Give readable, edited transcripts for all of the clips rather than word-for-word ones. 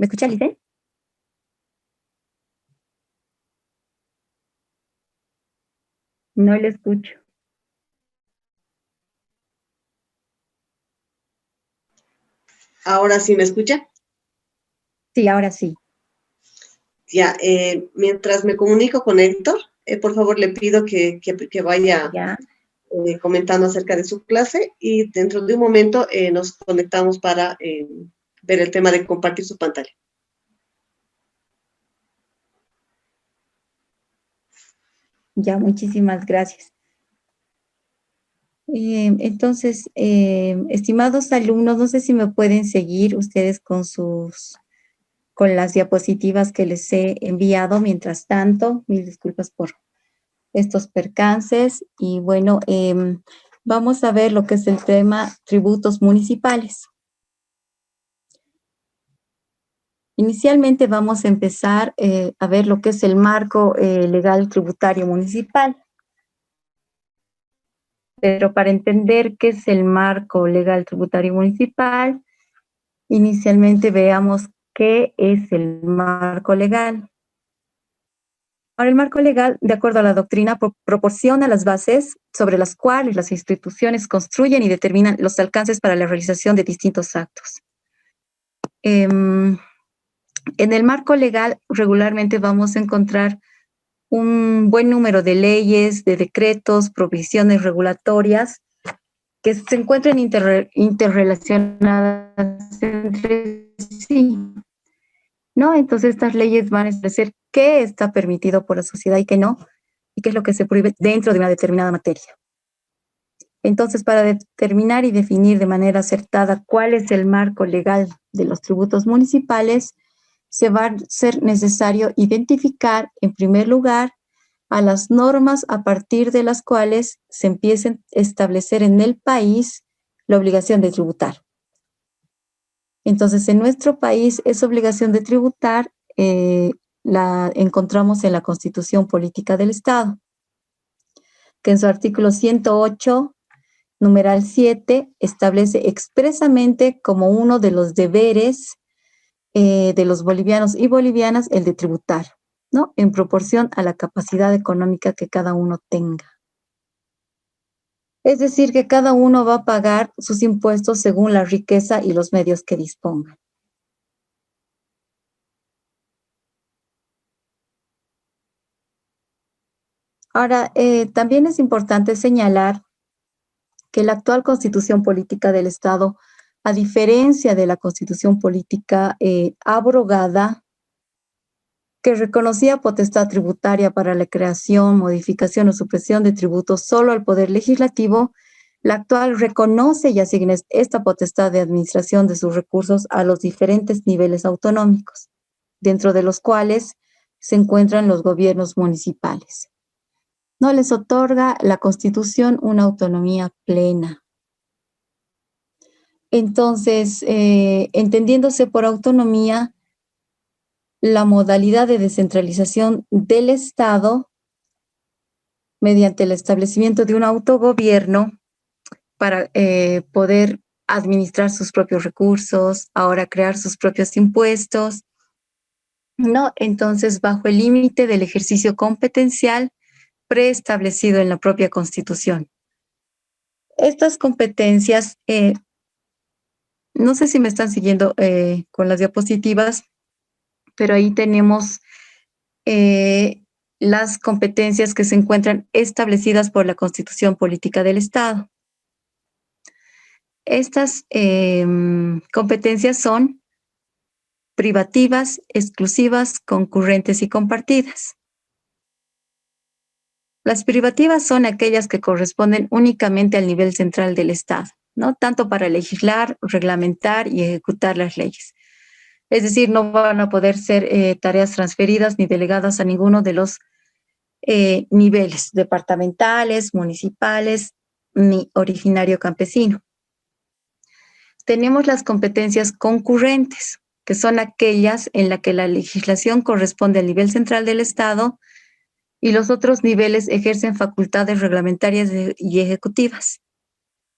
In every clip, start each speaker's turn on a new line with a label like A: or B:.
A: ¿Me escucha, Lice? No le escucho.
B: Ahora sí me escucha.
A: Sí, ahora sí.
B: Ya, mientras me comunico con Héctor, por favor le pido que vaya
A: Ya,
B: comentando acerca de su clase y dentro de un momento nos conectamos para ver el tema de compartir su pantalla.
A: ya, muchísimas gracias. Entonces, estimados alumnos, no sé si me pueden seguir ustedes con las diapositivas que les he enviado. Mientras tanto, mil disculpas por estos percances. Y bueno, vamos a ver lo que es el tema tributos municipales. Inicialmente vamos a empezar a ver lo que es el marco legal tributario municipal. Pero para entender qué es el marco legal tributario municipal, inicialmente veamos qué es el marco legal. Ahora, el marco legal, de acuerdo a la doctrina, proporciona las bases sobre las cuales las instituciones construyen y determinan los alcances para la realización de distintos actos. En el marco legal regularmente vamos a encontrar un buen número de leyes, de decretos, provisiones regulatorias que se encuentran interrelacionadas entre sí, ¿no? Entonces estas leyes van a establecer qué está permitido por la sociedad y qué no, y qué es lo que se prohíbe dentro de una determinada materia. Entonces, para determinar y definir de manera acertada cuál es el marco legal de los tributos municipales, se va a ser necesario identificar, en primer lugar, a las normas a partir de las cuales se empiecen a establecer en el país la obligación de tributar. Entonces, en nuestro país esa obligación de tributar la encontramos en la Constitución Política del Estado, que en su artículo 108, numeral 7, establece expresamente como uno de los deberes de los bolivianos y bolivianas el de tributar, ¿no? En proporción a la capacidad económica que cada uno tenga. Es decir, que cada uno va a pagar sus impuestos según la riqueza y los medios que disponga. Ahora, también es importante señalar que la actual Constitución Política del Estado, a diferencia de la Constitución Política abrogada, que reconocía potestad tributaria para la creación, modificación o supresión de tributos solo al Poder Legislativo, la actual reconoce y asigna esta potestad de administración de sus recursos a los diferentes niveles autonómicos, dentro de los cuales se encuentran los gobiernos municipales. No les otorga la Constitución una autonomía plena. Entonces, entendiéndose por autonomía, la modalidad de descentralización del Estado mediante el establecimiento de un autogobierno para poder administrar sus propios recursos, ahora crear sus propios impuestos, ¿no? Entonces, bajo el límite del ejercicio competencial preestablecido en la propia Constitución. Estas competencias, no sé si me están siguiendo con las diapositivas, pero ahí tenemos las competencias que se encuentran establecidas por la Constitución Política del Estado. Estas competencias son privativas, exclusivas, concurrentes y compartidas. Las privativas son aquellas que corresponden únicamente al nivel central del Estado, ¿no? Tanto para legislar, reglamentar y ejecutar las leyes. Es decir, no van a poder ser tareas transferidas ni delegadas a ninguno de los niveles departamentales, municipales, ni originario campesino. Tenemos las competencias concurrentes, que son aquellas en las que la legislación corresponde al nivel central del Estado y los otros niveles ejercen facultades reglamentarias y ejecutivas,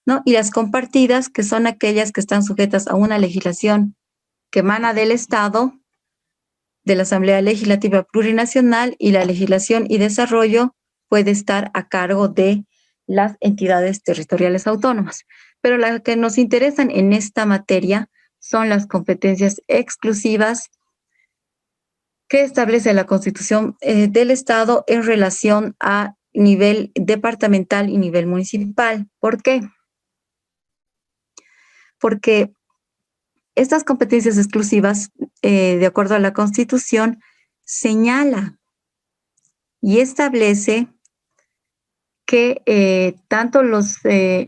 A: ¿no? Y las compartidas, que son aquellas que están sujetas a una legislación que emana del Estado, de la Asamblea Legislativa Plurinacional, y la legislación y desarrollo puede estar a cargo de las entidades territoriales autónomas. Pero las que nos interesan en esta materia son las competencias exclusivas que establece la Constitución del Estado en relación a nivel departamental y nivel municipal. ¿Por qué? Porque estas competencias exclusivas, de acuerdo a la Constitución, señala y establece que tanto los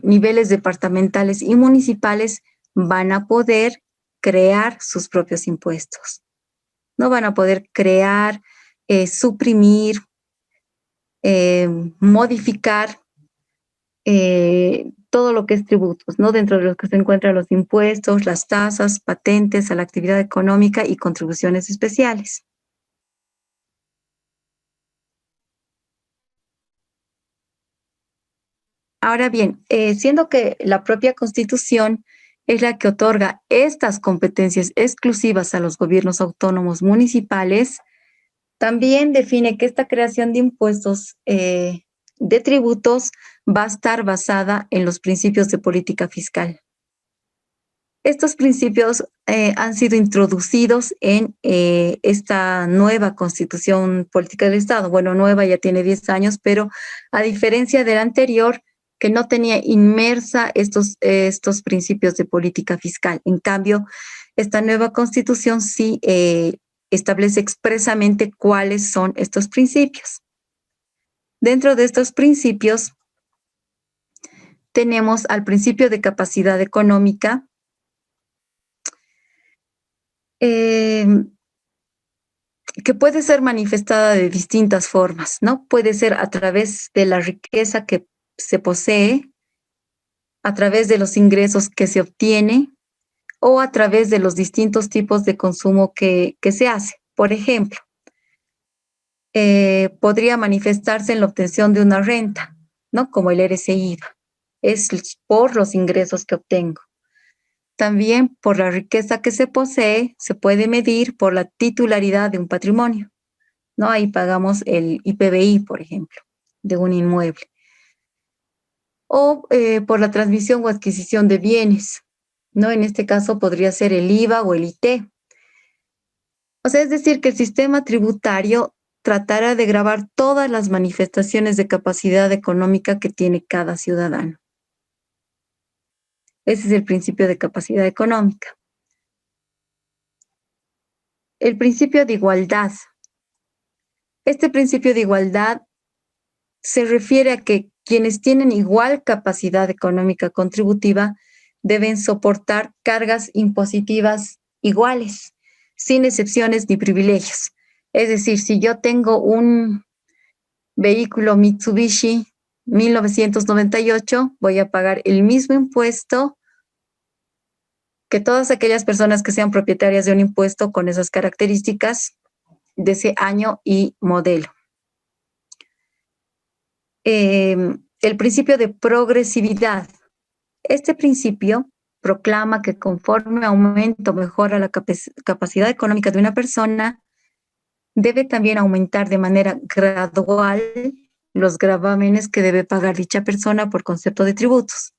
A: niveles departamentales y municipales van a poder crear sus propios impuestos. No van a poder crear, suprimir, modificar todo lo que es tributos, ¿no? Dentro de los que se encuentran los impuestos, las tasas, patentes a la actividad económica y contribuciones especiales. Ahora bien, siendo que la propia Constitución es la que otorga estas competencias exclusivas a los gobiernos autónomos municipales, también define que esta creación de impuestos de tributos va a estar basada en los principios de política fiscal. Estos principios han sido introducidos en esta nueva Constitución Política del Estado. Bueno, nueva, ya tiene 10 años, pero a diferencia de la anterior, que no tenía inmersa estos principios de política fiscal. En cambio, esta nueva Constitución sí establece expresamente cuáles son estos principios. Dentro de estos principios tenemos al principio de capacidad económica, que puede ser manifestada de distintas formas, ¿no? Puede ser a través de la riqueza que se posee, a través de los ingresos que se obtiene o a través de los distintos tipos de consumo que se hace. Por ejemplo, podría manifestarse en la obtención de una renta, ¿no? Como el RCI-IVA. Es por los ingresos que obtengo. También por la riqueza que se posee, se puede medir por la titularidad de un patrimonio, ¿no? Ahí pagamos el IPBI, por ejemplo, de un inmueble. O por la transmisión o adquisición de bienes, ¿no? En este caso podría ser el IVA o el IT. O sea, es decir, que el sistema tributario tratará de gravar todas las manifestaciones de capacidad económica que tiene cada ciudadano. Ese es el principio de capacidad económica. El principio de igualdad. Este principio de igualdad se refiere a que quienes tienen igual capacidad económica contributiva deben soportar cargas impositivas iguales, sin excepciones ni privilegios. Es decir, si yo tengo un vehículo Mitsubishi 1998, voy a pagar el mismo impuesto que todas aquellas personas que sean propietarias de un impuesto con esas características de ese año y modelo. El principio de progresividad. Este principio proclama que conforme aumenta o mejora la capacidad económica de una persona, debe también aumentar de manera gradual los gravámenes que debe pagar dicha persona por concepto de tributos.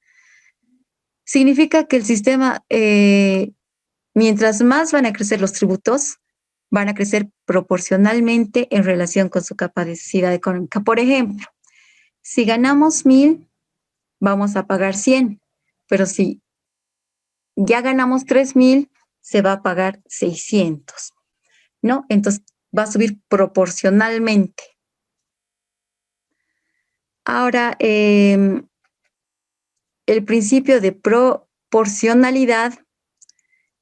A: Significa que el sistema, mientras más van a crecer los tributos, van a crecer proporcionalmente en relación con su capacidad económica. Por ejemplo, si ganamos 1,000, vamos a pagar 100, pero si ya ganamos 3,000, se va a pagar 600, ¿no? Entonces va a subir proporcionalmente. Ahora, el principio de proporcionalidad,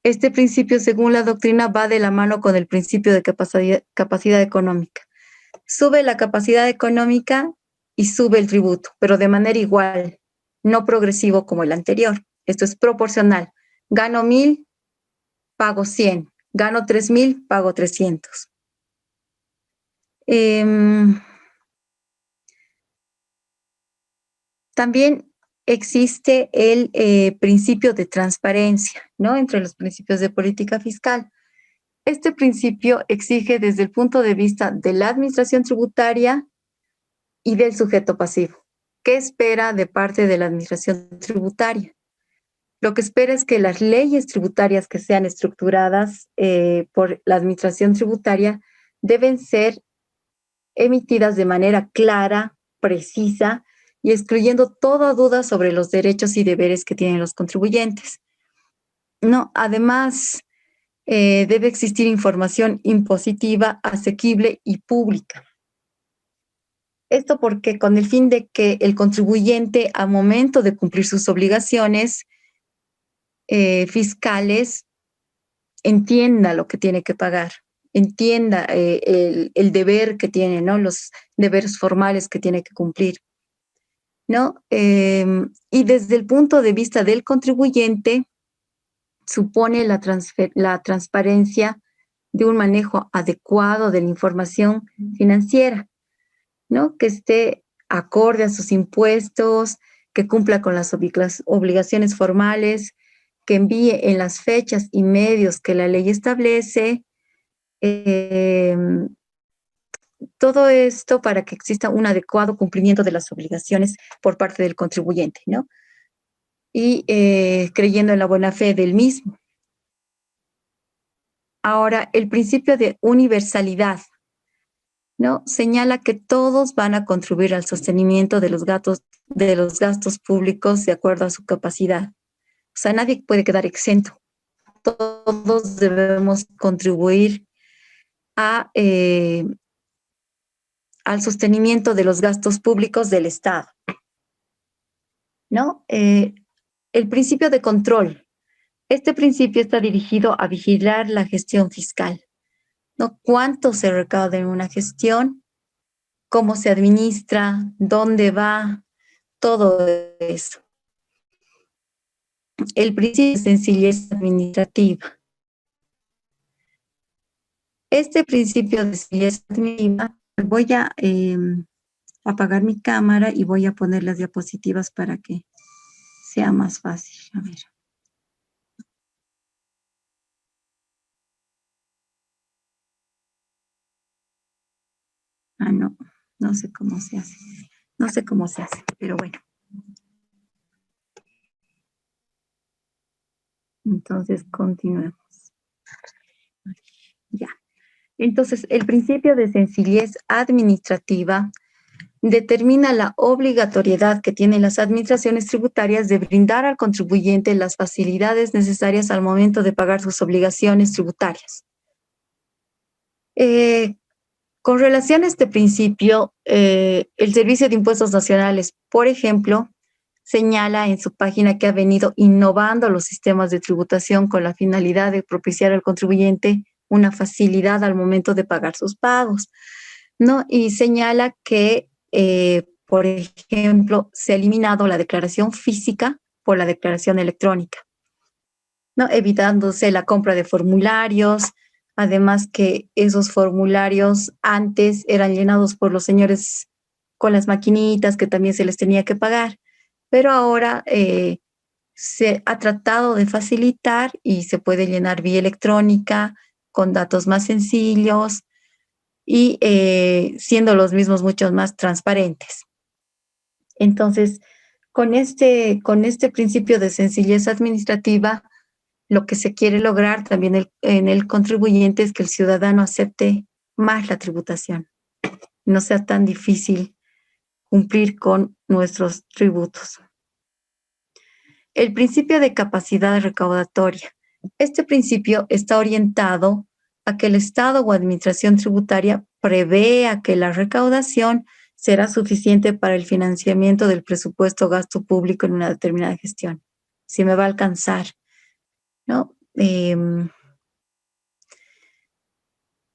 A: este principio, según la doctrina, va de la mano con el principio de capacidad económica. Sube la capacidad económica y sube el tributo, pero de manera igual, no progresivo como el anterior. Esto es proporcional. Gano 1,000, pago 100. Gano 3,000, pago 300. También existe el principio de transparencia, ¿no? Entre los principios de política fiscal. Este principio exige desde el punto de vista de la administración tributaria y del sujeto pasivo. ¿Qué espera de parte de la administración tributaria? Lo que espera es que las leyes tributarias que sean estructuradas por la administración tributaria deben ser emitidas de manera clara, precisa y excluyendo toda duda sobre los derechos y deberes que tienen los contribuyentes. No, además, debe existir información impositiva, asequible y pública. Esto porque con el fin de que el contribuyente, al momento de cumplir sus obligaciones fiscales, entienda lo que tiene que pagar, entienda el deber que tiene, ¿no? Los deberes formales que tiene que cumplir, ¿no? Y desde el punto de vista del contribuyente, supone la transparencia de un manejo adecuado de la información financiera, ¿no? Que esté acorde a sus impuestos, que cumpla con las obligaciones formales, que envíe en las fechas y medios que la ley establece. Todo esto para que exista un adecuado cumplimiento de las obligaciones por parte del contribuyente, ¿no? Y creyendo en la buena fe del mismo. Ahora, el principio de universalidad, ¿no? Señala que todos van a contribuir al sostenimiento de los gastos públicos de acuerdo a su capacidad. O sea, nadie puede quedar exento. Todos debemos contribuir al sostenimiento de los gastos públicos del Estado, ¿no? El principio de control. Este principio está dirigido a vigilar la gestión fiscal, ¿no? Cuánto se recauda en una gestión, cómo se administra, dónde va, todo eso. El principio de sencillez administrativa. Este principio de sencillez administrativa, voy a apagar mi cámara y voy a poner las diapositivas para que sea más fácil. A ver. Ah, no, no sé cómo se hace. No sé cómo se hace, pero bueno. Entonces, continuemos. Ya. Entonces, el principio de sencillez administrativa determina la obligatoriedad que tienen las administraciones tributarias de brindar al contribuyente las facilidades necesarias al momento de pagar sus obligaciones tributarias. Con relación a este principio, el Servicio de Impuestos Nacionales, por ejemplo, señala en su página que ha venido innovando los sistemas de tributación con la finalidad de propiciar al contribuyente una facilidad al momento de pagar sus pagos, ¿no? Y señala que, por ejemplo, se ha eliminado la declaración física por la declaración electrónica, ¿no? Evitándose la compra de formularios, además que esos formularios antes eran llenados por los señores con las maquinitas que también se les tenía que pagar, pero ahora se ha tratado de facilitar y se puede llenar vía electrónica con datos más sencillos y siendo los mismos mucho más transparentes. Entonces, con este principio de sencillez administrativa, lo que se quiere lograr también en el contribuyente es que el ciudadano acepte más la tributación, no sea tan difícil cumplir con nuestros tributos. El principio de capacidad recaudatoria. Este principio está orientado a que el Estado o administración tributaria prevea que la recaudación será suficiente para el financiamiento del presupuesto o gasto público en una determinada gestión. Si me va a alcanzar, ¿no?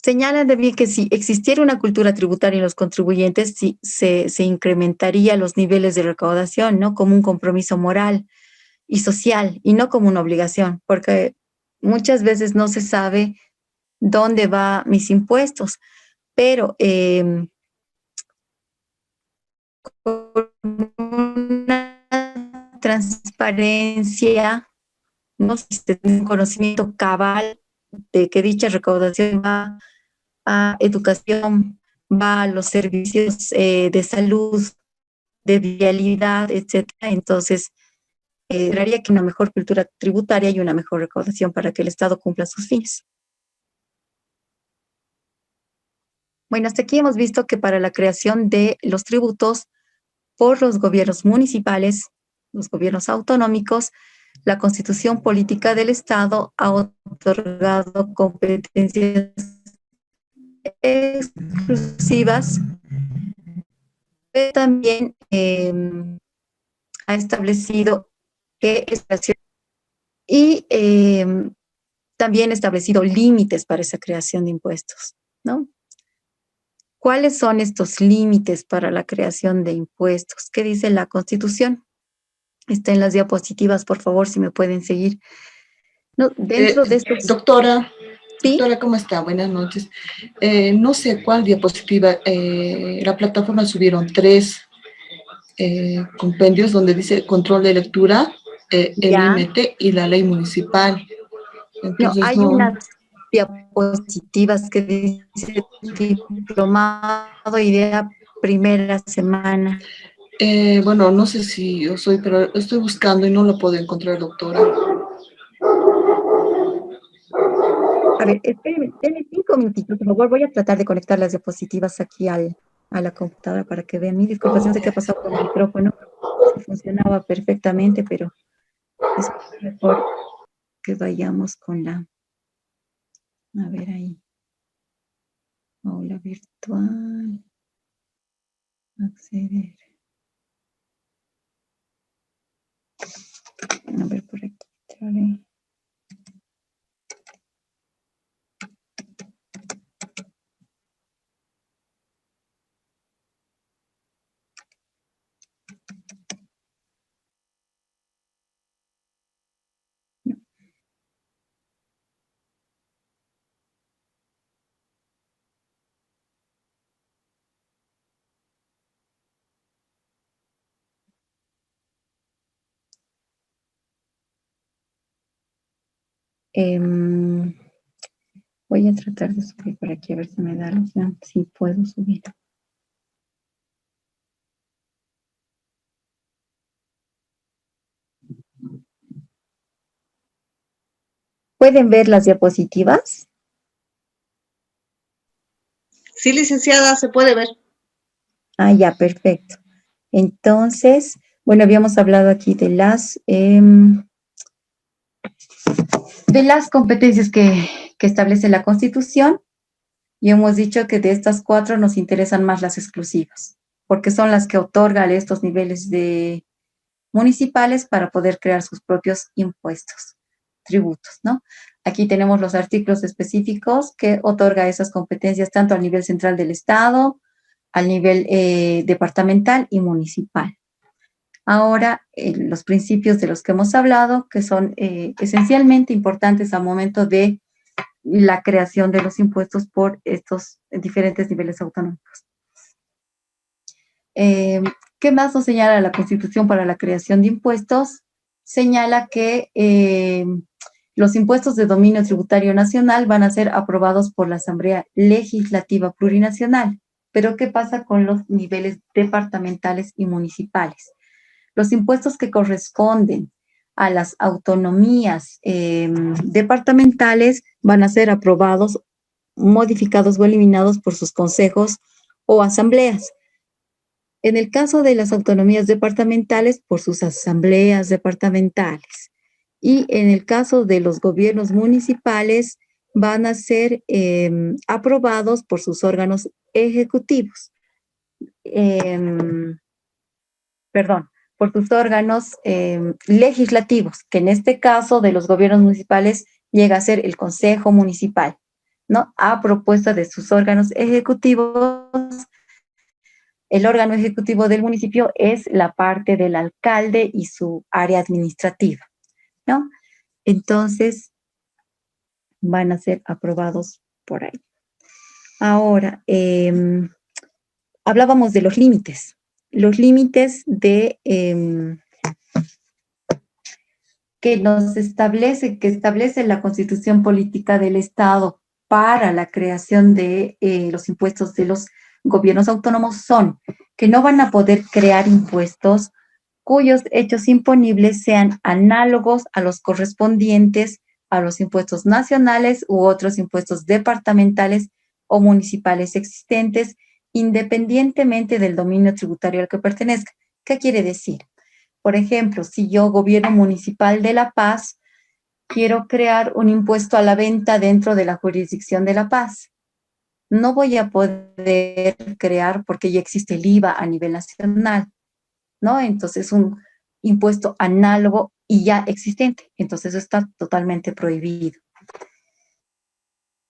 A: Señalan también que si existiera una cultura tributaria en los contribuyentes, sí, se incrementaría los niveles de recaudación, ¿no? Como un compromiso moral y social y no como una obligación, porque muchas veces no se sabe dónde van mis impuestos, pero con una transparencia, ¿no? Si se tiene un conocimiento cabal de que dicha recaudación va a educación, va a los servicios de salud, de vialidad, etcétera. Entonces, lograría que una mejor cultura tributaria y una mejor recaudación para que el Estado cumpla sus fines. Bueno, hasta aquí hemos visto que para la creación de los tributos por los gobiernos municipales, los gobiernos autonómicos, la Constitución Política del Estado ha otorgado competencias exclusivas, pero también ha establecido que y también establecido límites para esa creación de impuestos, ¿no? ¿Cuáles son estos límites para la creación de impuestos? ¿Qué dice la Constitución? Está en las diapositivas, por favor, si me pueden seguir. No, dentro de estos...
C: Doctora,
A: ¿Sí?
C: doctora, ¿cómo está? Buenas noches. No sé cuál diapositiva, la plataforma subieron 3 compendios donde dice control de lectura, el límite y la ley municipal.
A: No,
C: Entonces,
A: hay unas diapositivas que dice diplomado idea primera semana.
C: Bueno, no sé si yo soy, pero estoy buscando y no lo puedo encontrar, doctora.
A: A ver, espérenme 5 minutitos, por favor. Voy a tratar de conectar las diapositivas aquí a la computadora para que vean. Mi disculpas, no sé qué ha pasado con el micrófono. Sí funcionaba perfectamente, pero es mejor que vayamos con la... A ver ahí. Aula virtual. Acceder. A ver por aquí. Vale. Voy a tratar de subir por aquí a ver si me da la opción. Si puedo subir. ¿Pueden ver las diapositivas?
B: Sí, licenciada, se puede ver.
A: Ah, ya, perfecto. Entonces, bueno, habíamos hablado aquí de las competencias que establece la Constitución y hemos dicho que de estas 4 nos interesan más las exclusivas, porque son las que otorgan estos niveles de municipales para poder crear sus propios impuestos, tributos, ¿no? Aquí tenemos los artículos específicos que otorga esas competencias tanto al nivel central del Estado, al nivel departamental y municipal. Ahora, los principios de los que hemos hablado, que son esencialmente importantes al momento de la creación de los impuestos por estos diferentes niveles autonómicos. ¿Qué más nos señala la Constitución para la creación de impuestos? Señala que los impuestos de dominio tributario nacional van a ser aprobados por la Asamblea Legislativa Plurinacional. Pero ¿qué pasa con los niveles departamentales y municipales? Los impuestos que corresponden a las autonomías departamentales van a ser aprobados, modificados o eliminados por sus consejos o asambleas. En el caso de las autonomías departamentales, por sus asambleas departamentales. Y en el caso de los gobiernos municipales, van a ser aprobados por sus órganos ejecutivos. Perdón, por sus órganos legislativos, que en este caso de los gobiernos municipales llega a ser el Consejo Municipal, ¿no? A propuesta de sus órganos ejecutivos. El órgano ejecutivo del municipio es la parte del alcalde y su área administrativa, ¿no? Entonces, van a ser aprobados por ahí. Ahora, hablábamos de los límites. Los límites de que establece la Constitución Política del Estado para la creación de los impuestos de los gobiernos autónomos son que no van a poder crear impuestos cuyos hechos imponibles sean análogos a los correspondientes a los impuestos nacionales u otros impuestos departamentales o municipales existentes, independientemente del dominio tributario al que pertenezca. ¿Qué quiere decir? Por ejemplo, si yo, gobierno municipal de La Paz, quiero crear un impuesto a la venta dentro de la jurisdicción de La Paz, no voy a poder crear porque ya existe el IVA a nivel nacional, ¿no? Entonces, un impuesto análogo y ya existente. Entonces, eso está totalmente prohibido.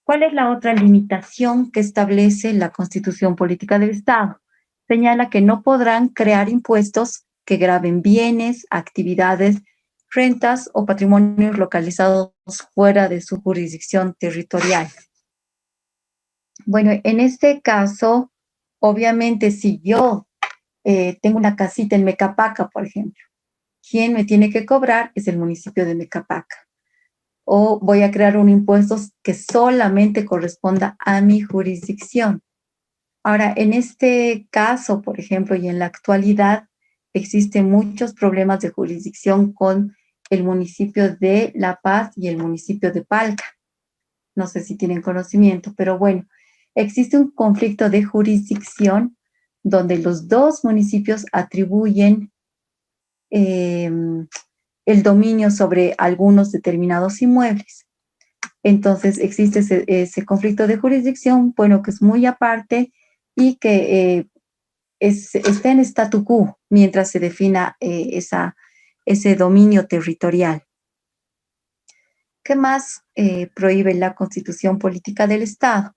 A: ¿Cuál es la otra limitación que establece la Constitución Política del Estado? Señala que no podrán crear impuestos que graven bienes, actividades, rentas o patrimonios localizados fuera de su jurisdicción territorial. Bueno, en este caso, obviamente, si yo tengo una casita en Mecapaca, por ejemplo, quien me tiene que cobrar es el municipio de Mecapaca. O voy a crear un impuesto que solamente corresponda a mi jurisdicción. Ahora, en este caso, por ejemplo, y en la actualidad, existen muchos problemas de jurisdicción con el municipio de La Paz y el municipio de Palca. No sé si tienen conocimiento, pero bueno, existe un conflicto de jurisdicción donde los dos municipios atribuyen el dominio sobre algunos determinados inmuebles. Entonces existe ese conflicto de jurisdicción, bueno, que es muy aparte y que está en statu quo mientras se defina ese dominio territorial. ¿Qué más prohíbe la Constitución Política del Estado?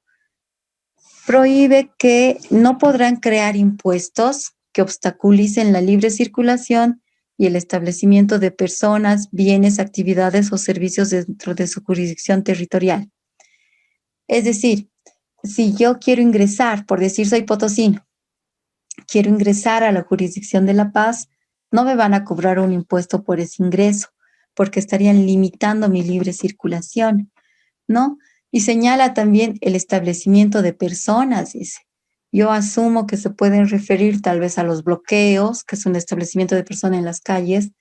A: Prohíbe que no podrán crear impuestos que obstaculicen la libre circulación y el establecimiento de personas, bienes, actividades o servicios dentro de su jurisdicción territorial. Es decir, si yo quiero ingresar, por decir soy potosino, quiero ingresar a la jurisdicción de La Paz, no me van a cobrar un impuesto por ese ingreso, porque estarían limitando mi libre circulación, ¿no? Y señala también el establecimiento de personas, dice. Yo asumo que se pueden referir tal vez a los bloqueos, que es un establecimiento de personas en las calles,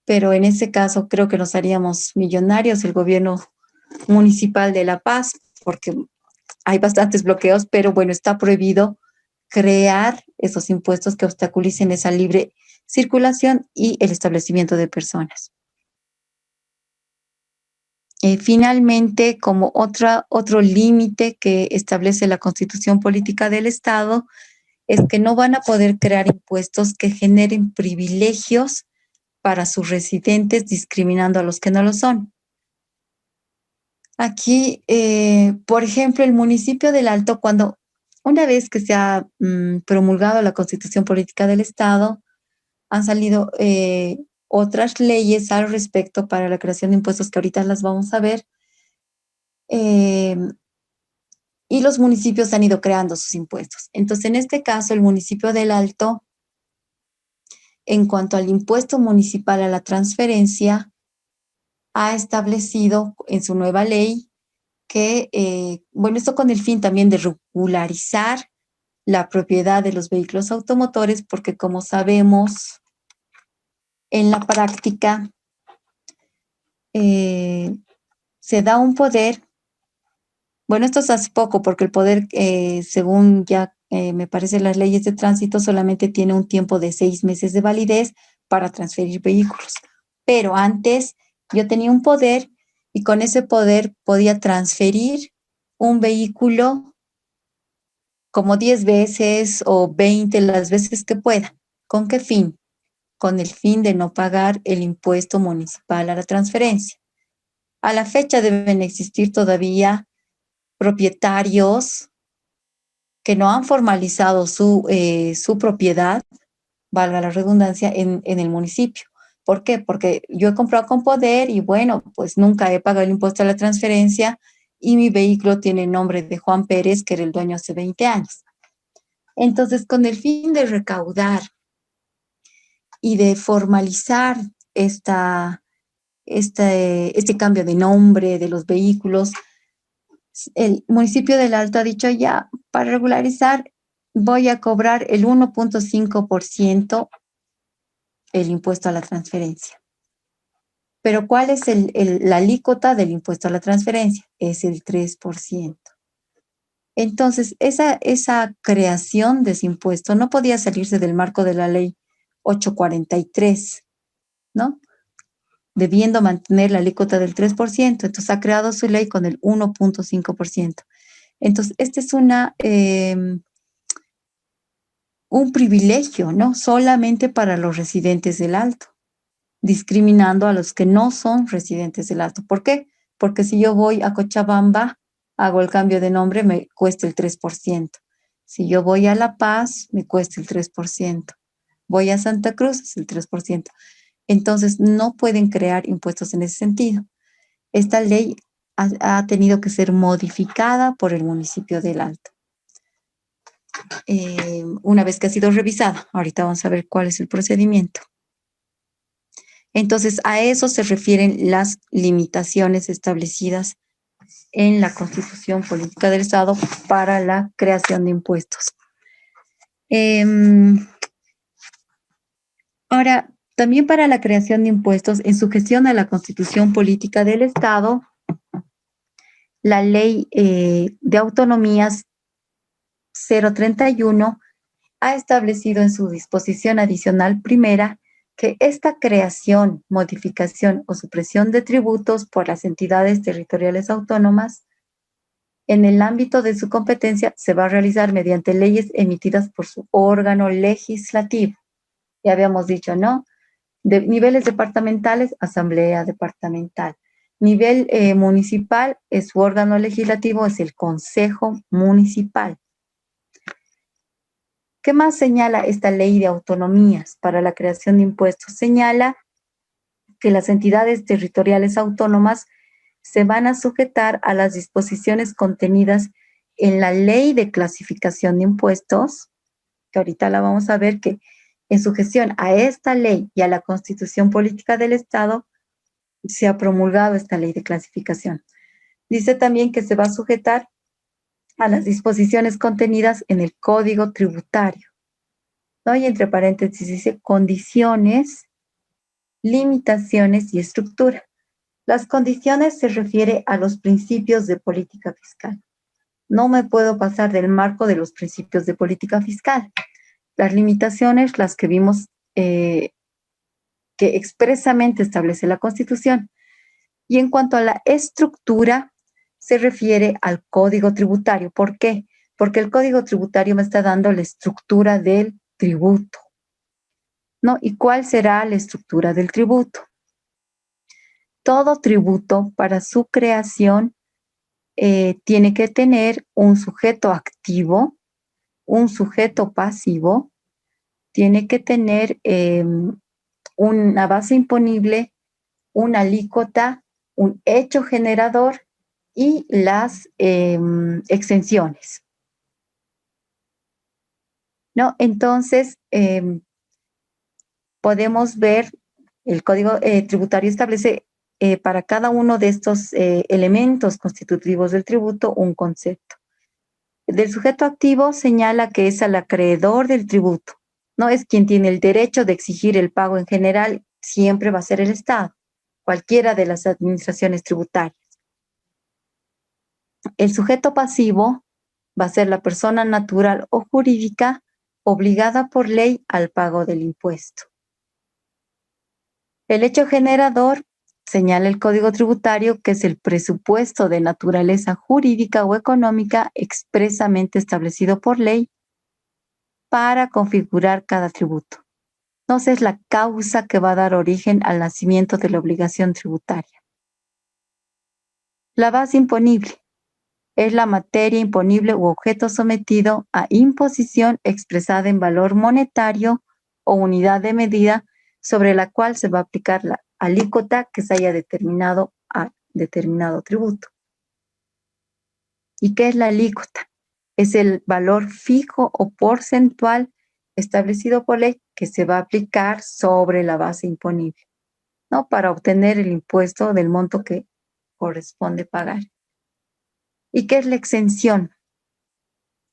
A: pero en ese caso creo que nos haríamos millonarios el gobierno municipal de La Paz, porque hay bastantes bloqueos, pero bueno, está prohibido crear esos impuestos que obstaculicen esa libre circulación y el establecimiento de personas. Finalmente, como otro límite que establece la Constitución Política del Estado, es que no van a poder crear impuestos que generen privilegios para sus residentes, discriminando a los que no lo son. Aquí, por ejemplo, el municipio del Alto, una vez que se ha promulgado la Constitución Política del Estado, han salido otras leyes al respecto para la creación de impuestos que ahorita las vamos a ver. Y los municipios han ido creando sus impuestos. Entonces, en este caso, el municipio del Alto, en cuanto al impuesto municipal a la transferencia, ha establecido en su nueva ley que, esto con el fin también de regularizar la propiedad de los vehículos automotores, porque como sabemos, en la práctica se da un poder. Bueno, esto es hace poco, porque el poder, según ya me parece las leyes de tránsito, solamente tiene un tiempo de 6 meses de validez para transferir vehículos. Pero antes yo tenía un poder y con ese poder podía transferir un vehículo como 10 veces o 20 las veces que pueda. ¿Con qué fin? Con el fin de no pagar el impuesto municipal a la transferencia. A la fecha deben existir todavía propietarios que no han formalizado su propiedad, valga la redundancia, en el municipio. ¿Por qué? Porque yo he comprado con poder y bueno, pues nunca he pagado el impuesto a la transferencia y mi vehículo tiene el nombre de Juan Pérez, que era el dueño hace 20 años. Entonces, con el fin de recaudar y de formalizar este cambio de nombre de los vehículos, el municipio del Alto ha dicho ya, para regularizar voy a cobrar el 1.5% el impuesto a la transferencia. Pero ¿cuál es la alícuota del impuesto a la transferencia? Es el 3%. Entonces, esa creación de ese impuesto no podía salirse del marco de la ley 843, ¿no? Debiendo mantener la alícuota del 3%. Entonces, ha creado su ley con el 1.5%. Entonces, este es un privilegio, ¿no? Solamente para los residentes del Alto, discriminando a los que no son residentes del Alto. ¿Por qué? Porque si yo voy a Cochabamba, hago el cambio de nombre, me cuesta el 3%. Si yo voy a La Paz, me cuesta el 3%. Voy a Santa Cruz, es el 3%. Entonces, no pueden crear impuestos en ese sentido. Esta ley ha tenido que ser modificada por el municipio del Alto. Una vez que ha sido revisada, ahorita vamos a ver cuál es el procedimiento. Entonces, a eso se refieren las limitaciones establecidas en la Constitución Política del Estado para la creación de impuestos. Ahora, también para la creación de impuestos, en sujeción a la Constitución Política del Estado, la Ley de Autonomías 031 ha establecido en su disposición adicional primera que esta creación, modificación o supresión de tributos por las entidades territoriales autónomas en el ámbito de su competencia se va a realizar mediante leyes emitidas por su órgano legislativo. Ya habíamos dicho, ¿no? De niveles departamentales, asamblea departamental. Nivel municipal, su órgano legislativo es el Consejo Municipal. ¿Qué más señala esta ley de autonomías para la creación de impuestos? Señala que las entidades territoriales autónomas se van a sujetar a las disposiciones contenidas en la ley de clasificación de impuestos, que ahorita la vamos a ver, que en sujeción a esta ley y a la Constitución Política del Estado se ha promulgado esta ley de clasificación. Dice también que se va a sujetar a las disposiciones contenidas en el Código Tributario, ¿no? Y entre paréntesis dice condiciones, limitaciones y estructura. Las condiciones se refiere a los principios de política fiscal. No me puedo pasar del marco de los principios de política fiscal. Las limitaciones, las que vimos que expresamente establece la Constitución. Y en cuanto a la estructura, se refiere al Código Tributario. ¿Por qué? Porque el Código Tributario me está dando la estructura del tributo, ¿no? ¿Y cuál será la estructura del tributo? Todo tributo, para su creación, tiene que tener un sujeto activo, un sujeto pasivo, tiene que tener una base imponible, una alícuota, un hecho generador y las exenciones, ¿no? Entonces, podemos ver, el Código Tributario establece para cada uno de estos elementos constitutivos del tributo un concepto. Del sujeto activo señala que es al acreedor del tributo, no es quien tiene el derecho de exigir el pago en general, siempre va a ser el Estado, cualquiera de las administraciones tributarias. El sujeto pasivo va a ser la persona natural o jurídica obligada por ley al pago del impuesto. El hecho generador señala el Código Tributario que es el presupuesto de naturaleza jurídica o económica expresamente establecido por ley para configurar cada tributo. Entonces, es la causa que va a dar origen al nacimiento de la obligación tributaria. La base imponible es la materia imponible u objeto sometido a imposición expresada en valor monetario o unidad de medida sobre la cual se va a aplicar la alícuota que se haya determinado a determinado tributo. ¿Y qué es la alícuota? Es el valor fijo o porcentual establecido por ley que se va a aplicar sobre la base imponible. ¿no? Para obtener el impuesto del monto que corresponde pagar. ¿Y qué es la exención?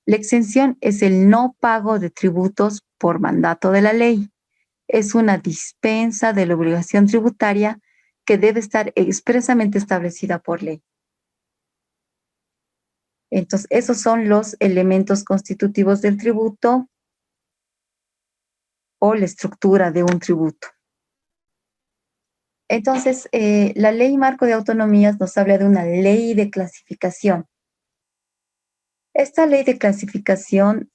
A: La exención es el no pago de tributos por mandato de la ley. Es una dispensa de la obligación tributaria que debe estar expresamente establecida por ley. Entonces, esos son los elementos constitutivos del tributo o la estructura de un tributo. Entonces, la Ley Marco de Autonomías nos habla de una ley de clasificación. Esta ley de clasificación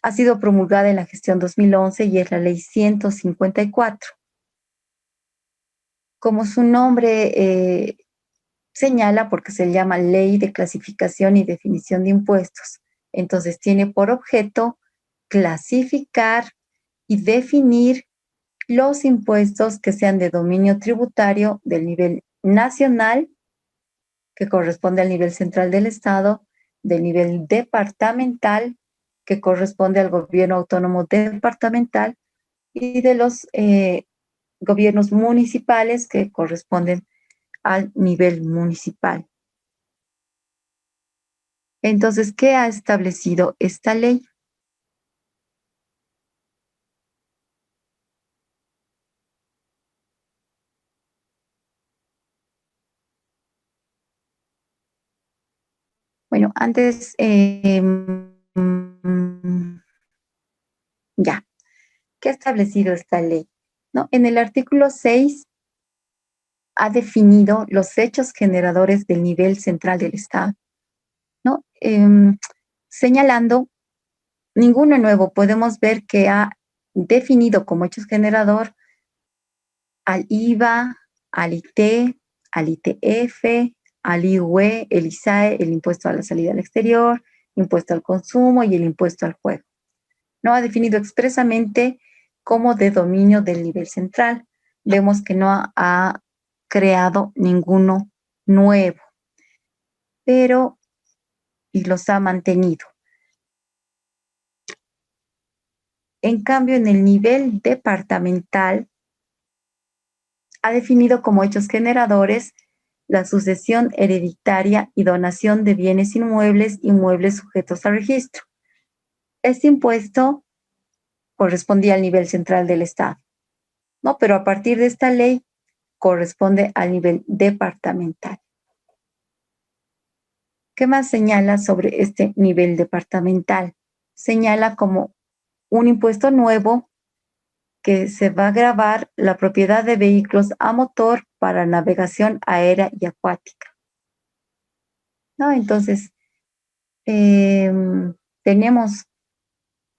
A: ha sido promulgada en la gestión 2011 y es la Ley 154. Como su nombre señala, porque se llama Ley de Clasificación y Definición de Impuestos. Entonces, tiene por objeto clasificar y definir los impuestos que sean de dominio tributario del nivel nacional, que corresponde al nivel central del Estado, del nivel departamental, que corresponde al gobierno autónomo departamental, y de los gobiernos municipales, que corresponden al nivel municipal. Entonces, ¿qué ha establecido esta ley? Bueno, antes, ya, ¿qué ha establecido esta ley? ¿No? En el artículo 6 ha definido los hechos generadores del nivel central del Estado, ¿no? Señalando ninguno nuevo, podemos ver que ha definido como hechos generador al IVA, al IT, al ITF, al IUE, el ISAE, el impuesto a la salida al exterior, impuesto al consumo y el impuesto al juego. No ha definido expresamente como de dominio del nivel central. Vemos que no ha creado ninguno nuevo, pero y los ha mantenido. En cambio, en el nivel departamental, ha definido como hechos generadores la sucesión hereditaria y donación de bienes inmuebles y muebles sujetos a registro. Este impuesto correspondía al nivel central del Estado, ¿no? Pero a partir de esta ley corresponde al nivel departamental. ¿Qué más señala sobre este nivel departamental? Señala como un impuesto nuevo que se va a gravar la propiedad de vehículos a motor para navegación aérea y acuática, ¿no? Entonces, tenemos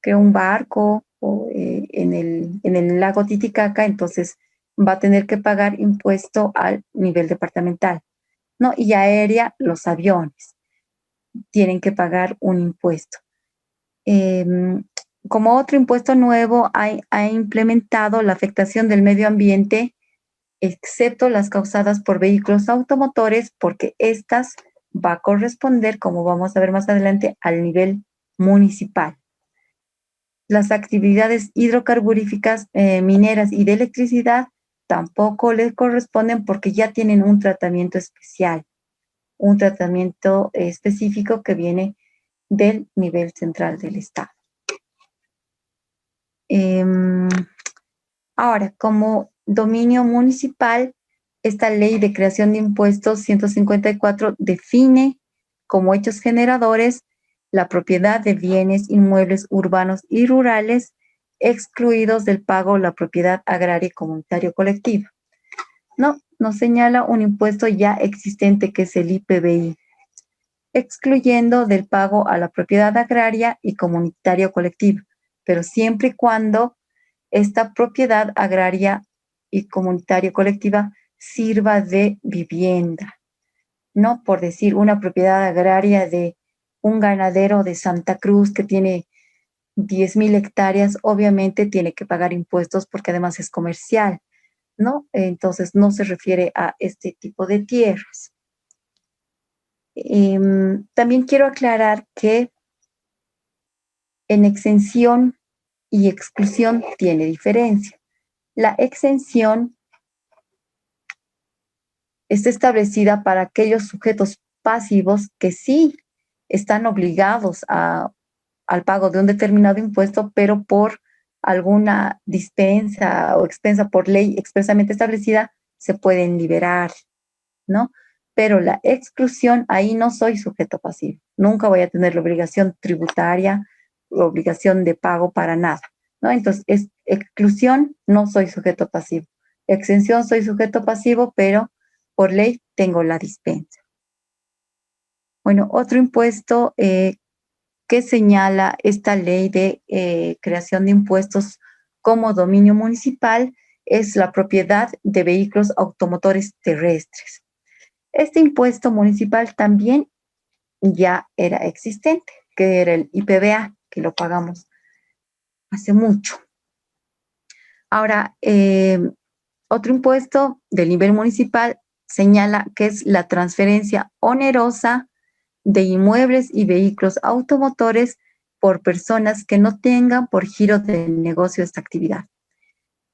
A: que un barco en el lago Titicaca, entonces va a tener que pagar impuesto al nivel departamental, ¿no? Y aérea, los aviones tienen que pagar un impuesto. Como otro impuesto nuevo, ha implementado la afectación del medio ambiente, excepto las causadas por vehículos automotores, porque estas va a corresponder, como vamos a ver más adelante, al nivel municipal. Las actividades hidrocarburíficas, mineras y de electricidad tampoco les corresponden porque ya tienen un tratamiento especial, un tratamiento específico que viene del nivel central del Estado. Ahora, como dominio municipal, esta ley de creación de impuestos 154 define como hechos generadores la propiedad de bienes inmuebles urbanos y rurales excluidos del pago la propiedad agraria y comunitario colectiva. No, nos señala un impuesto ya existente que es el IPBI, excluyendo del pago a la propiedad agraria y comunitario colectiva, pero siempre y cuando esta propiedad agraria y comunitario colectiva sirva de vivienda, no por decir una propiedad agraria de un ganadero de Santa Cruz que tiene 10,000 hectáreas, obviamente tiene que pagar impuestos porque además es comercial, ¿no? Entonces no se refiere a este tipo de tierras. También quiero aclarar que en exención y exclusión tiene diferencia. La exención está establecida para aquellos sujetos pasivos que sí están obligados al pago de un determinado impuesto, pero por alguna dispensa o expensa por ley expresamente establecida, se pueden liberar, ¿no? Pero la exclusión, ahí no soy sujeto pasivo. Nunca voy a tener la obligación tributaria, obligación de pago para nada, ¿no? Entonces, exclusión, no soy sujeto pasivo. Exención, soy sujeto pasivo, pero por ley tengo la dispensa. Bueno, otro impuesto que señala esta ley de creación de impuestos como dominio municipal es la propiedad de vehículos automotores terrestres. Este impuesto municipal también ya era existente, que era el IPVA, que lo pagamos hace mucho. Ahora, otro impuesto del nivel municipal señala que es la transferencia onerosa de inmuebles y vehículos automotores por personas que no tengan por giro de negocio esta actividad.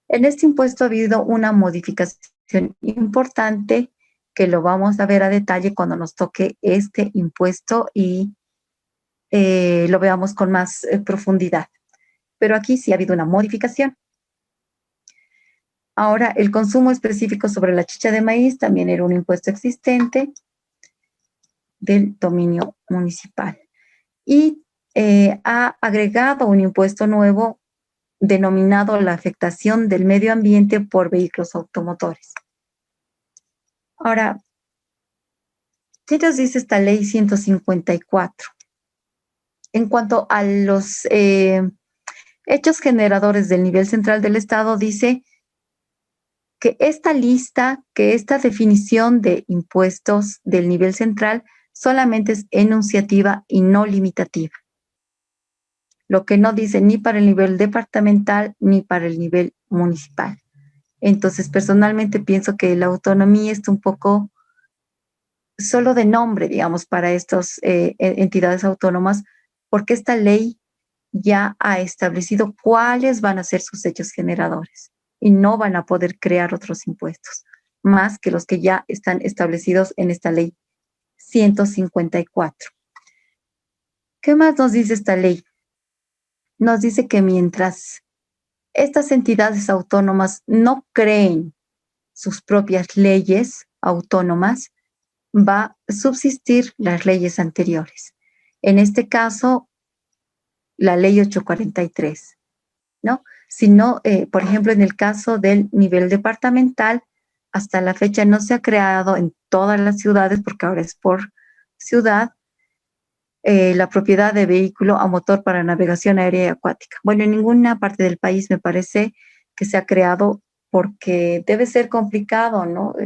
A: En este impuesto ha habido una modificación importante que lo vamos a ver a detalle cuando nos toque este impuesto y lo veamos con más profundidad. Pero aquí sí ha habido una modificación. Ahora, el consumo específico sobre la chicha de maíz también era un impuesto existente del dominio municipal. Y ha agregado un impuesto nuevo denominado la afectación del medio ambiente por vehículos automotores. Ahora, ¿qué nos dice esta ley 154? En cuanto a los hechos generadores del nivel central del Estado, dice que esta lista, que esta definición de impuestos del nivel central solamente es enunciativa y no limitativa. Lo que no dice ni para el nivel departamental ni para el nivel municipal. Entonces, personalmente pienso que la autonomía está un poco solo de nombre, digamos, para estas entidades autónomas, porque esta ley ya ha establecido cuáles van a ser sus hechos generadores y no van a poder crear otros impuestos, más que los que ya están establecidos en esta ley 154. ¿Qué más nos dice esta ley? Nos dice que mientras estas entidades autónomas no creen sus propias leyes autónomas, va a subsistir las leyes anteriores. En este caso, la ley 843, ¿no? Si no, por ejemplo, en el caso del nivel departamental, hasta la fecha no se ha creado en todas las ciudades, porque ahora es por ciudad, la propiedad de vehículo a motor para navegación aérea y acuática. Bueno, en ninguna parte del país me parece que se ha creado porque debe ser complicado, ¿no?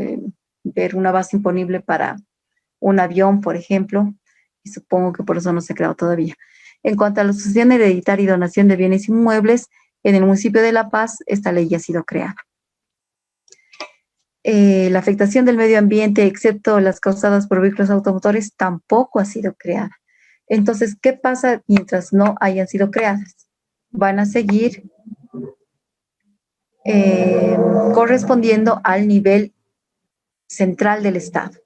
A: Ver una base imponible para un avión, por ejemplo, y supongo que por eso no se ha creado todavía. En cuanto a la sucesión hereditaria y donación de bienes inmuebles, en el municipio de La Paz, esta ley ya ha sido creada. La afectación del medio ambiente, excepto las causadas por vehículos automotores, tampoco ha sido creada. Entonces, ¿qué pasa mientras no hayan sido creadas? Van a seguir correspondiendo al nivel central del Estado.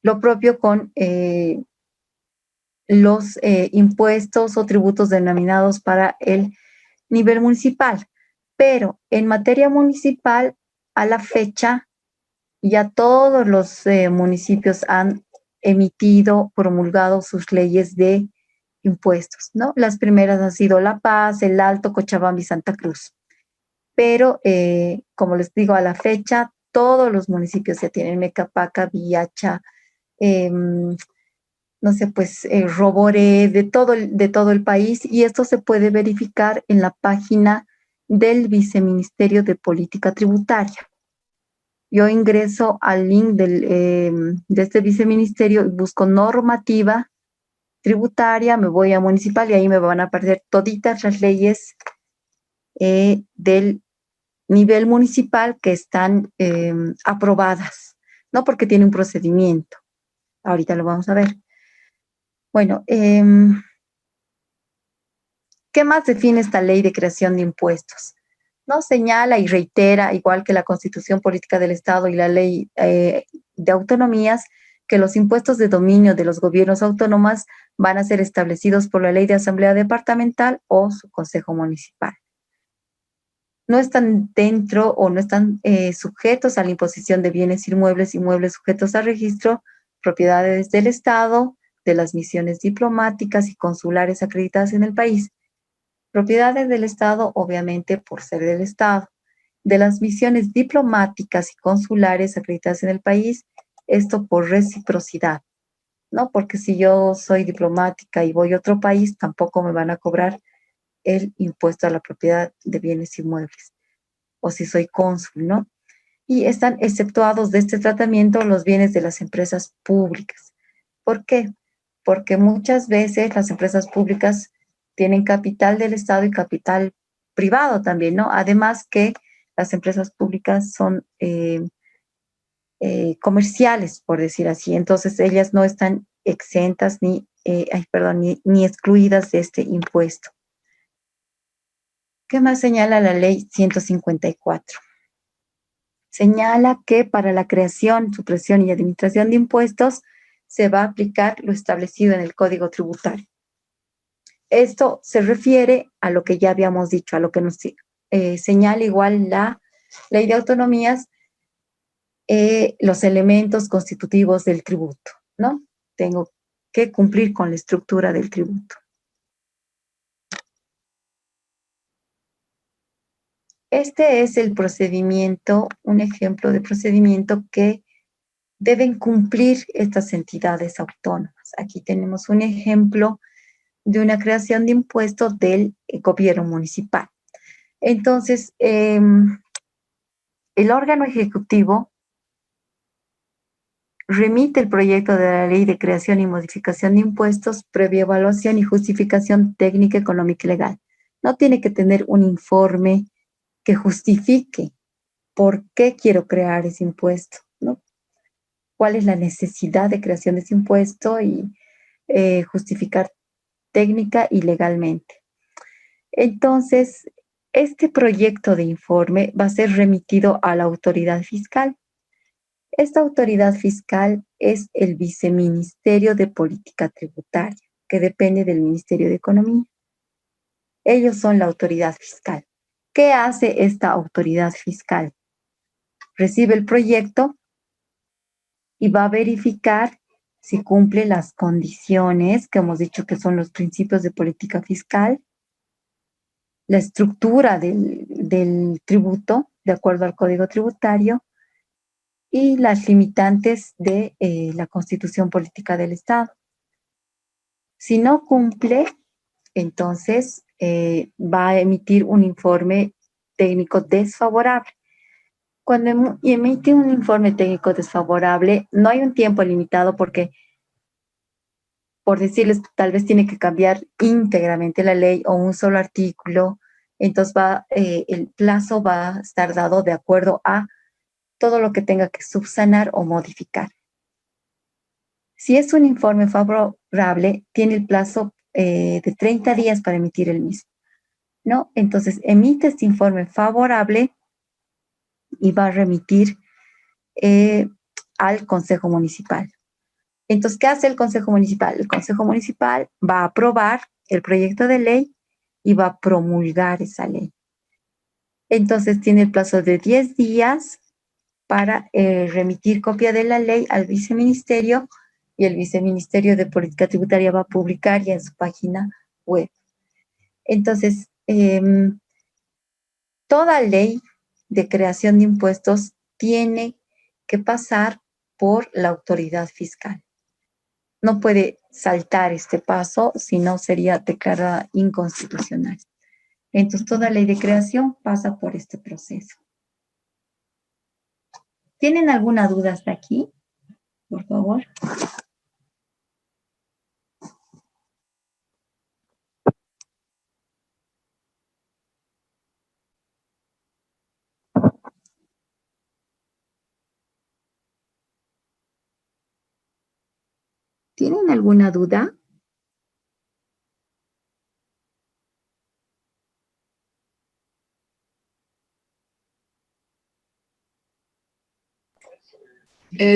A: Lo propio con los impuestos o tributos denominados para el nivel municipal. Pero en materia municipal, a la fecha, ya todos los municipios han emitido, promulgado sus leyes de impuestos, ¿no? Las primeras han sido La Paz, El Alto, Cochabamba y Santa Cruz. Pero, como les digo, a la fecha, todos los municipios ya tienen Mecapaca, Villacha, no sé, pues Roboré, de todo el país, y esto se puede verificar en la página del Viceministerio de Política Tributaria. Yo ingreso al link de este viceministerio y busco normativa tributaria, me voy a municipal y ahí me van a aparecer toditas las leyes del nivel municipal que están aprobadas, ¿no? Porque tiene un procedimiento. Ahorita lo vamos a ver. Bueno, ¿qué más define esta ley de creación de impuestos? ¿no? Señala y reitera, igual que la Constitución Política del Estado y la Ley de Autonomías, que los impuestos de dominio de los gobiernos autónomos van a ser establecidos por la Ley de Asamblea Departamental o su Consejo Municipal. No están dentro o no están sujetos a la imposición de bienes inmuebles, inmuebles sujetos a registro, propiedades del Estado, de las misiones diplomáticas y consulares acreditadas en el país. Propiedades del Estado, obviamente, por ser del Estado. De las misiones diplomáticas y consulares acreditadas en el país, esto por reciprocidad, ¿no? Porque si yo soy diplomática y voy a otro país, tampoco me van a cobrar el impuesto a la propiedad de bienes inmuebles. O si soy cónsul, ¿no? Y están exceptuados de este tratamiento los bienes de las empresas públicas. ¿Por qué? Porque muchas veces las empresas públicas tienen capital del Estado y capital privado también, ¿no? Además que las empresas públicas son comerciales, por decir así. Entonces, ellas no están exentas ni excluidas de este impuesto. ¿Qué más señala la ley 154? Señala que para la creación, supresión y administración de impuestos se va a aplicar lo establecido en el Código Tributario. Esto se refiere a lo que ya habíamos dicho, a lo que nos señala igual la Ley de Autonomías, los elementos constitutivos del tributo, ¿no? Tengo que cumplir con la estructura del tributo. Este es el procedimiento, un ejemplo de procedimiento que deben cumplir estas entidades autónomas. Aquí tenemos un ejemplo de una creación de impuestos del gobierno municipal. Entonces, el órgano ejecutivo remite el proyecto de la ley de creación y modificación de impuestos previa evaluación y justificación técnica, económica y legal. No tiene que tener un informe que justifique por qué quiero crear ese impuesto, ¿no? ¿Cuál es la necesidad de creación de ese impuesto y justificar técnica y legalmente? Entonces, este proyecto de informe va a ser remitido a la autoridad fiscal. Esta autoridad fiscal es el Viceministerio de Política Tributaria, que depende del Ministerio de Economía. Ellos son la autoridad fiscal. ¿Qué hace esta autoridad fiscal? Recibe el proyecto y va a verificar si cumple las condiciones que hemos dicho que son los principios de política fiscal, la estructura del tributo, de acuerdo al Código Tributario, y las limitantes de la Constitución Política del Estado. Si no cumple, entonces va a emitir un informe técnico desfavorable. Cuando emite un informe técnico desfavorable, no hay un tiempo limitado porque, por decirles, tal vez tiene que cambiar íntegramente la ley o un solo artículo. Entonces el plazo va a estar dado de acuerdo a todo lo que tenga que subsanar o modificar. Si es un informe favorable, tiene el plazo de 30 días para emitir el mismo, ¿no? Entonces, emite este informe favorable y va a remitir al Consejo Municipal. Entonces, ¿qué hace el Consejo Municipal? El Consejo Municipal va a aprobar el proyecto de ley y va a promulgar esa ley. Entonces, tiene el plazo de 10 días para remitir copia de la ley al viceministerio, y el Viceministerio de Política Tributaria va a publicar ya en su página web. Entonces, toda ley de creación de impuestos tiene que pasar por la autoridad fiscal. No puede saltar este paso, si no sería declarada inconstitucional. Entonces, toda ley de creación pasa por este proceso. ¿Tienen alguna duda hasta aquí? Por favor. ¿Tienen alguna duda?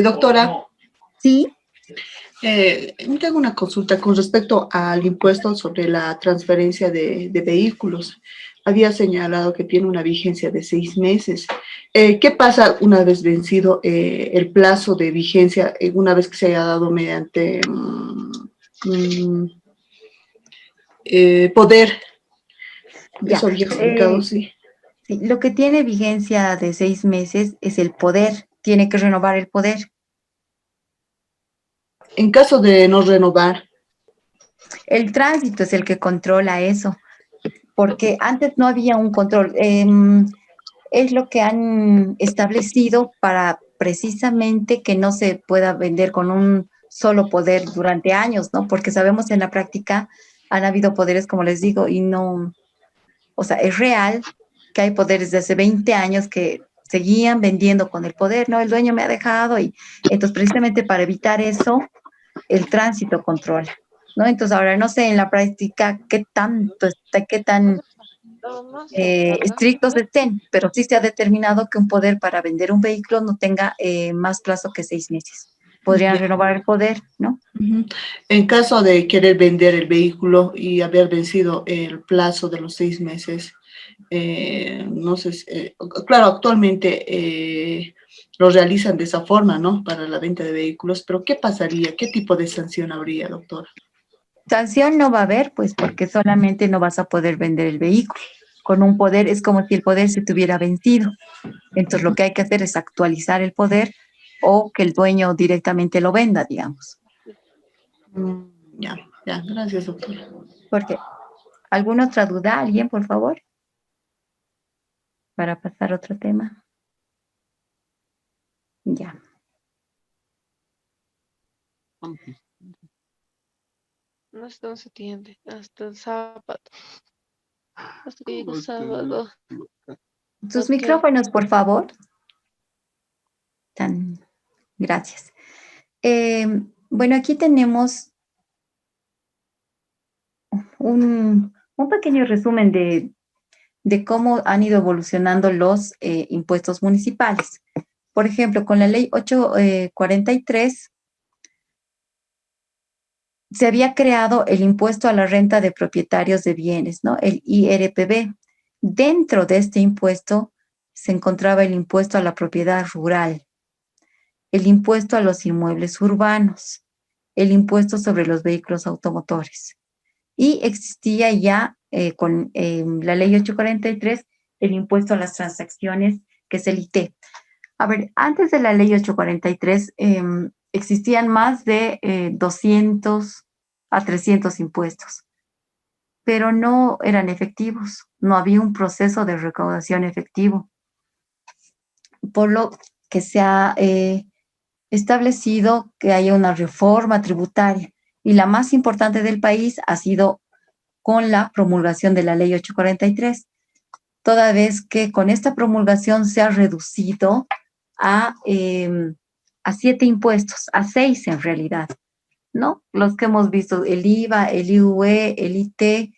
C: Doctora,
A: Sí,
C: tengo una consulta con respecto al impuesto sobre la transferencia de vehículos. Había señalado que tiene una vigencia de 6 meses. ¿Qué pasa una vez vencido el plazo de vigencia, una vez que se haya dado mediante mm, poder?
A: ya.
C: Eso había explicado, sí.
A: Sí, lo que tiene vigencia de 6 meses es el poder. Tiene que renovar el poder.
C: En caso de no renovar,
A: El tránsito es el que controla eso, porque antes no había un control. Es lo que han establecido para precisamente que no se pueda vender con un solo poder durante años, ¿no? Porque sabemos en la práctica han habido poderes, como les digo, y no, o sea, es real que hay poderes de hace 20 años que seguían vendiendo con el poder, ¿no? El dueño me ha dejado y entonces precisamente para evitar eso, el tránsito controla, ¿no? Entonces ahora no sé en la práctica qué tanto está, qué tan estrictos estén, pero sí se ha determinado que un poder para vender un vehículo no tenga más plazo que 6 meses. Podrían
C: ya.
A: renovar el poder, ¿no?
C: Ujú. En caso de querer vender el vehículo y haber vencido el plazo de los 6 meses, no sé, claro, actualmente lo realizan de esa forma, ¿no? Para la venta de vehículos, pero ¿qué pasaría? ¿Qué tipo de sanción habría, doctor?
A: Sanción no va a haber, pues porque solamente no vas a poder vender el vehículo. Con un poder es como si el poder se tuviera vencido. Entonces lo que hay que hacer es actualizar el poder o que el dueño directamente lo venda, digamos.
C: Ya, ya, gracias, doctor.
A: Porque, ¿alguna otra duda? ¿Alguien, por favor? Para pasar a otro tema. Ya.
D: No sé dónde se atiende, hasta el sábado, hasta que llegue el sábado.
A: Sus
D: Ok.
A: micrófonos, por favor. Gracias. Bueno, aquí tenemos un pequeño resumen de cómo han ido evolucionando los impuestos municipales. Por ejemplo, con la ley 843 se había creado el impuesto a la renta de propietarios de bienes, ¿no? El IRPB. Dentro de este impuesto se encontraba el impuesto a la propiedad rural, el impuesto a los inmuebles urbanos, el impuesto sobre los vehículos automotores. Y existía ya con la ley 843 el impuesto a las transacciones, que es el IT. A ver, antes de la ley 843 existían más de 200 a 300 impuestos, pero no eran efectivos, no había un proceso de recaudación efectivo, por lo que se ha establecido que haya una reforma tributaria. Y la más importante del país ha sido con la promulgación de la ley 843, toda vez que con esta promulgación se ha reducido a 7 impuestos, a 6 en realidad, ¿no? Los que hemos visto, el IVA, el IUE, el IT,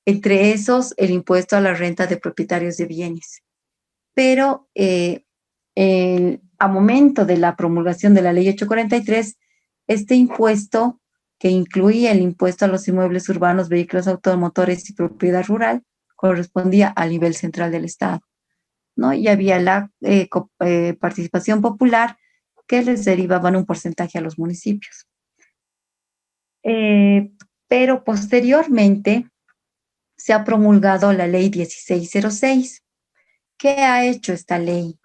A: entre esos el impuesto a la renta de propietarios de bienes. Pero a momento de la promulgación de la ley 843, este impuesto, que incluía el impuesto a los inmuebles urbanos, vehículos automotores y propiedad rural, correspondía al nivel central del Estado, ¿no? Y había la participación popular que les derivaban un porcentaje a los municipios. Pero posteriormente se ha promulgado la ley 1606. ¿Qué ha hecho esta ley?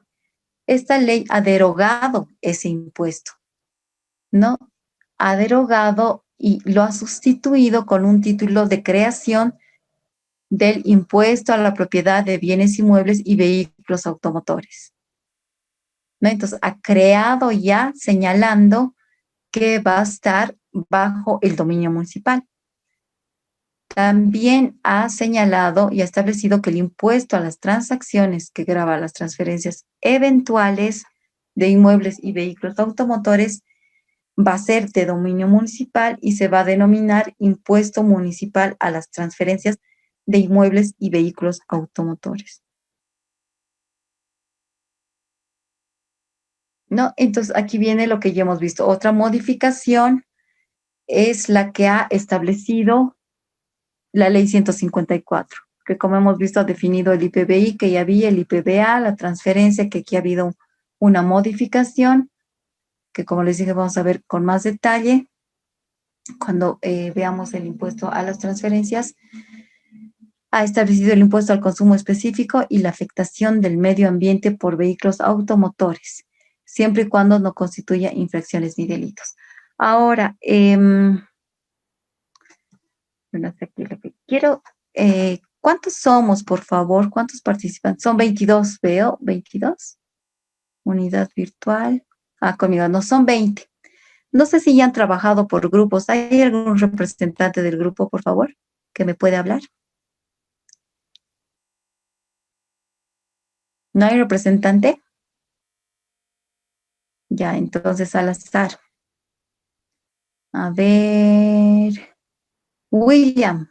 A: Esta ley ha derogado ese impuesto, ¿no? Ha derogado y lo ha sustituido con un título de creación del impuesto a la propiedad de bienes inmuebles y vehículos automotores, ¿no? Entonces, ha creado ya señalando que va a estar bajo el dominio municipal. También ha señalado y ha establecido que el impuesto a las transacciones que grava las transferencias eventuales de inmuebles y vehículos automotores va a ser de dominio municipal y se va a denominar impuesto municipal a las transferencias de inmuebles y vehículos automotores. ¿no? Entonces, aquí viene lo que ya hemos visto. Otra modificación es la que ha establecido la ley 154, que como hemos visto ha definido el IPBI, que ya había el IPBA, la transferencia, que aquí ha habido una modificación, que como les dije vamos a ver con más detalle cuando veamos el impuesto a las transferencias. Ha establecido el impuesto al consumo específico y la afectación del medio ambiente por vehículos automotores, siempre y cuando no constituya infracciones ni delitos. Ahora, bueno, hasta aquí lo que quiero. ¿Cuántos somos, por favor? ¿Cuántos participantes? Son 22, veo, 22. Unidad virtual. Ah, conmigo, no, son 20. No sé si ya han trabajado por grupos. ¿Hay algún representante del grupo, por favor, que me puede hablar? ¿No hay representante? Ya, entonces al azar. A ver, William,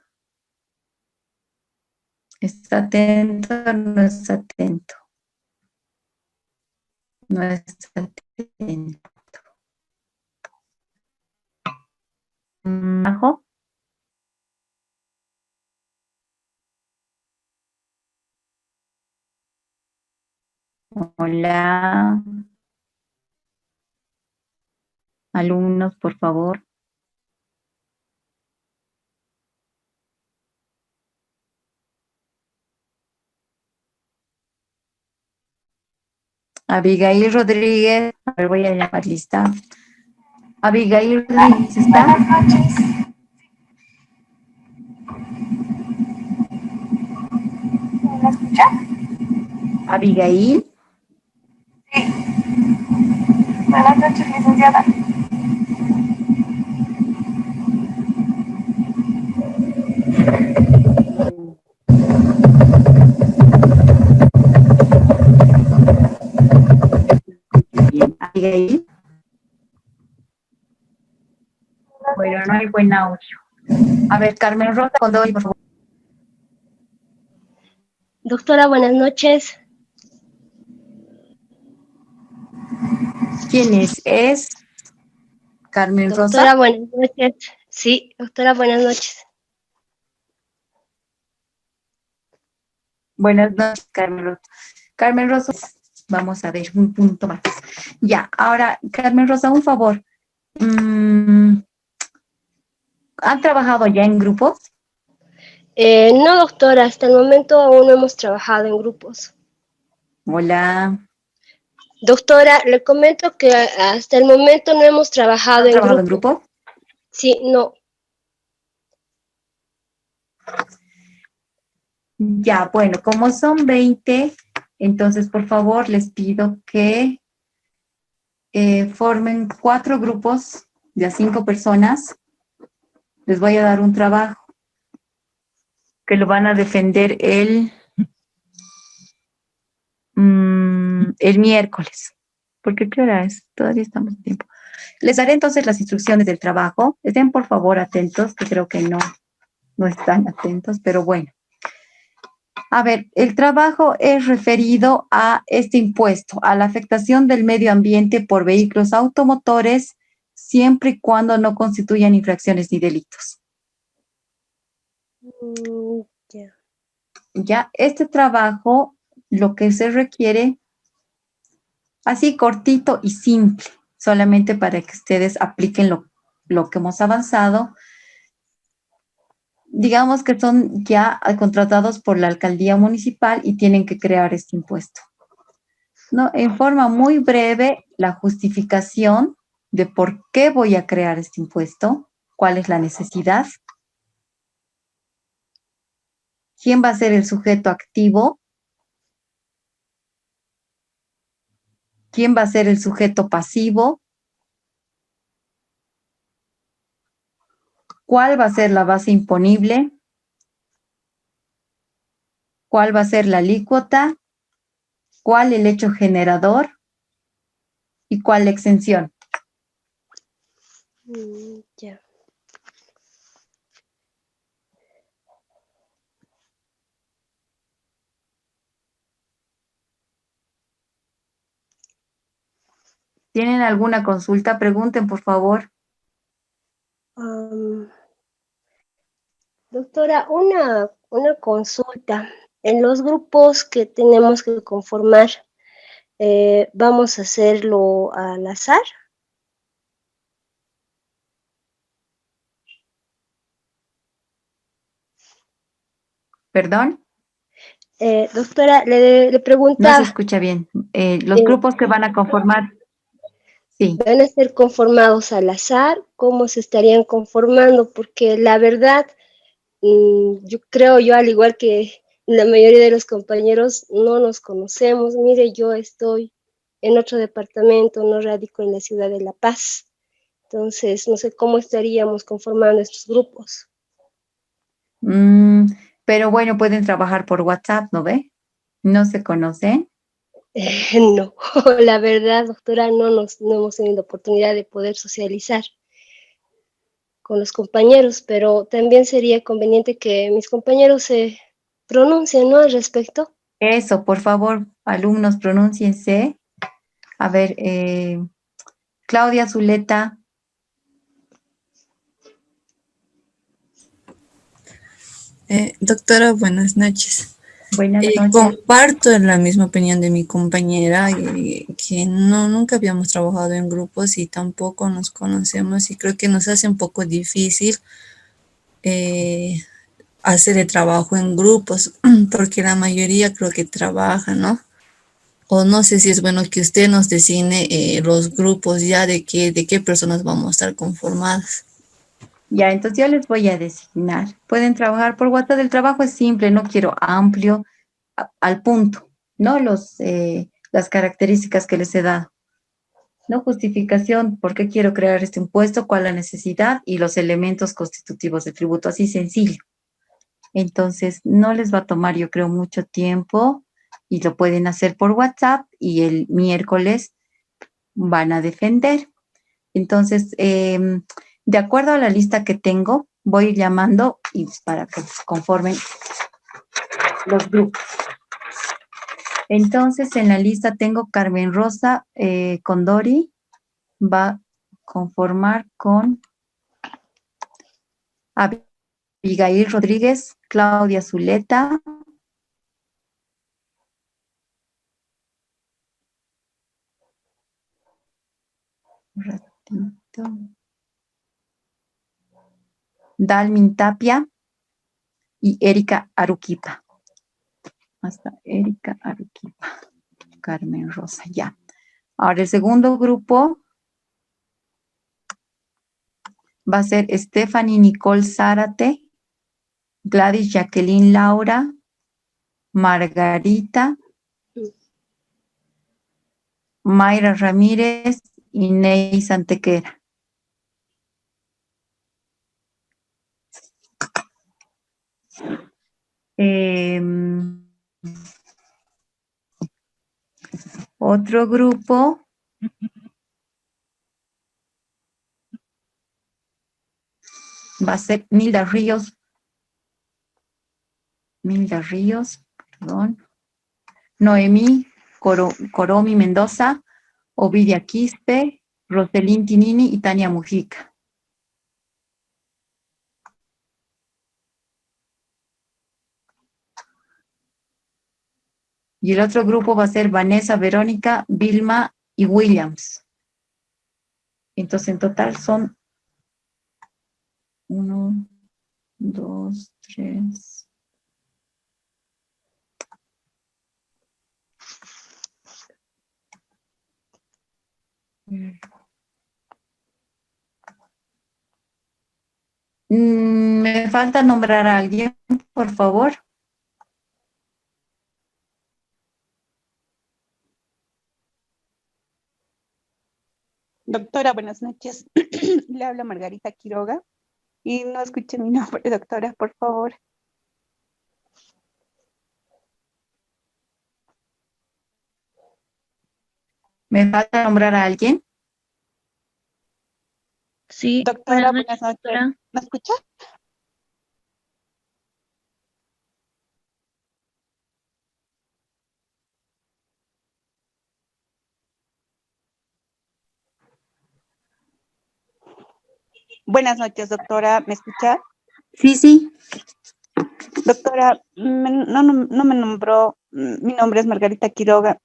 A: ¿está atento o no está atento? No está atento. Majo, hola, alumnos, por favor. Abigail Rodríguez, a ver, voy a llamar lista. Abigail Rodríguez, ¿está?
E: Buenas noches. ¿Me escucha?
A: Abigail,
E: Sí. Buenas noches, licenciada.
A: bien. Abigail, bueno, no hay buen audio. A ver, Carmen Rosa, cuando por favor.
F: Doctora, buenas noches.
A: ¿Quién es? ¿Es Carmen
F: Doctora,
A: Rosa?
F: buenas noches. Sí, doctora, buenas noches.
A: Buenas noches, Carmen Rosa. Carmen Rosa, vamos a ver un punto más. Ya, ahora, Carmen Rosa, un favor. ¿Han trabajado ya en grupos?
F: No, doctora, hasta el momento aún no hemos trabajado en grupos.
A: Hola.
F: Doctora, le comento que hasta el momento no hemos trabajado
A: ¿Han
F: en
A: trabajado en
F: grupo.
A: grupo?
F: Sí, no.
A: Ya, bueno, como son 20, entonces por favor les pido que formen 4 grupos de a 5 personas. Les voy a dar un trabajo que lo van a defender el miércoles. ¿Porque qué hora es? Todavía estamos en tiempo. Les daré entonces las instrucciones del trabajo. Estén por favor atentos, que creo que no están atentos, pero bueno. A ver, el trabajo es referido a este impuesto, a la afectación del medio ambiente por vehículos automotores, siempre y cuando no constituyan infracciones ni delitos.
F: Ya.
A: Ya, este trabajo, lo que se requiere, así cortito y simple, solamente para que ustedes apliquen lo que hemos avanzado. Digamos que son ya contratados por la alcaldía municipal y tienen que crear este impuesto. ¿No? En forma muy breve, la justificación de por qué voy a crear este impuesto, cuál es la necesidad, quién va a ser el sujeto activo, quién va a ser el sujeto pasivo, cuál va a ser la base imponible, cuál va a ser la alícuota, cuál el hecho generador y cuál la exención.
F: Ya.
A: ¿Tienen alguna consulta? Pregunten, por favor.
F: Am, Doctora, una consulta. En los grupos que tenemos que conformar, ¿vamos a hacerlo al azar?
A: ¿Perdón?
F: Doctora, le
A: No se
F: preguntaba,
A: escucha bien. Los
F: eh,
A: grupos que van a conformar, sí.
F: ¿van a ser conformados al azar? ¿Cómo se estarían conformando? Porque la verdad, yo creo yo, al igual que la mayoría de los compañeros, no nos conocemos. Mire, yo estoy en otro departamento, no radico en la ciudad de La Paz. Entonces, no sé cómo estaríamos conformando estos grupos.
A: Mm, pero bueno, pueden trabajar por WhatsApp, ¿no ve? No se conocen.
F: No, la verdad, doctora, no hemos tenido oportunidad de poder socializar con los compañeros, pero también sería conveniente que mis compañeros se pronuncien, ¿no?, al respecto.
A: Eso, por favor, alumnos, pronúnciense. A ver, Claudia Zuleta,
G: Doctora, buenas noches.
A: buenas noches.
G: Comparto la misma opinión de mi compañera, que no, nunca habíamos trabajado en grupos y tampoco nos conocemos y creo que nos hace un poco difícil eh, hacer el trabajo en grupos porque la mayoría creo que trabaja, ¿no? O no sé si es bueno que usted nos designe los grupos ya de qué personas vamos a estar conformadas.
A: Ya, entonces yo les voy a designar. Pueden trabajar por WhatsApp. El trabajo es simple, no quiero amplio, al punto, ¿no? Las características que les he dado. No justificación, por qué quiero crear este impuesto, cuál la necesidad y los elementos constitutivos del tributo, así sencillo. Entonces, no les va a tomar, yo creo, mucho tiempo y lo pueden hacer por WhatsApp y el miércoles van a defender. Entonces, de acuerdo a la lista que tengo, voy a ir llamando y para que se conformen los grupos. Entonces, en la lista tengo Carmen Rosa Condori, va a conformar con Abigail Rodríguez, Claudia Zuleta, un ratito, Dalmin Tapia y Erika Aruquipa. Hasta Erika Aruquipa. Carmen Rosa, ya. Ahora el segundo grupo va a ser Stephanie Nicole Zárate, Gladys Jacqueline Laura, Margarita, Mayra Ramírez y Ney Santequera. Otro grupo va a ser Milda Ríos, perdón, Noemí Coromi Mendoza, Ovidia Quispe, Roselín Tinini y Tania Mujica. Y el otro grupo va a ser Vanessa, Verónica, Vilma y Williams. Entonces, en total son 1, 2, 3. Me falta nombrar a alguien, por favor.
H: Doctora, buenas noches. Le habla Margarita Quiroga y no escuché mi nombre, doctora, por favor.
A: Me falta nombrar a alguien.
I: Sí, buenas
H: Doctora,
I: noches,
H: buenas noches.
I: doctora.
H: ¿Me escucha? Buenas noches, doctora. ¿Me escucha?
A: Sí, sí.
H: Doctora, no me nombró. Mi nombre es Margarita Quiroga.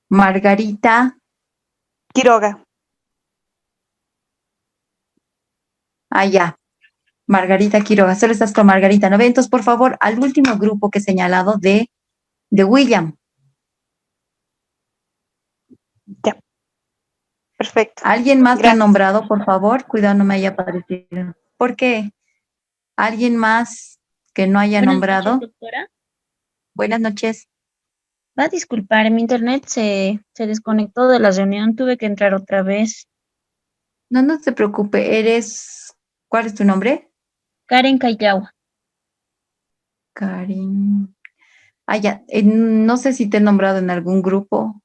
A: Margarita.
H: Quiroga.
A: Ya. Margarita Quiroga. Solo estás con Margarita, ¿no ve? Entonces, por favor, al último grupo que he señalado de William.
H: Ya. Perfecto.
A: ¿Alguien más que han
H: Gracias.
A: nombrado, por favor? Cuidado, no me haya aparecido. ¿Por qué? ¿Alguien más que no haya nombrado?
I: Buenas noches, doctora.
A: Buenas noches.
I: Va a disculpar, mi internet se desconectó de la reunión, tuve que entrar otra vez.
A: No, no se preocupe. ¿Cuál es tu nombre?
I: Karen Callao.
A: Karin. Ya. No sé si te he nombrado en algún grupo.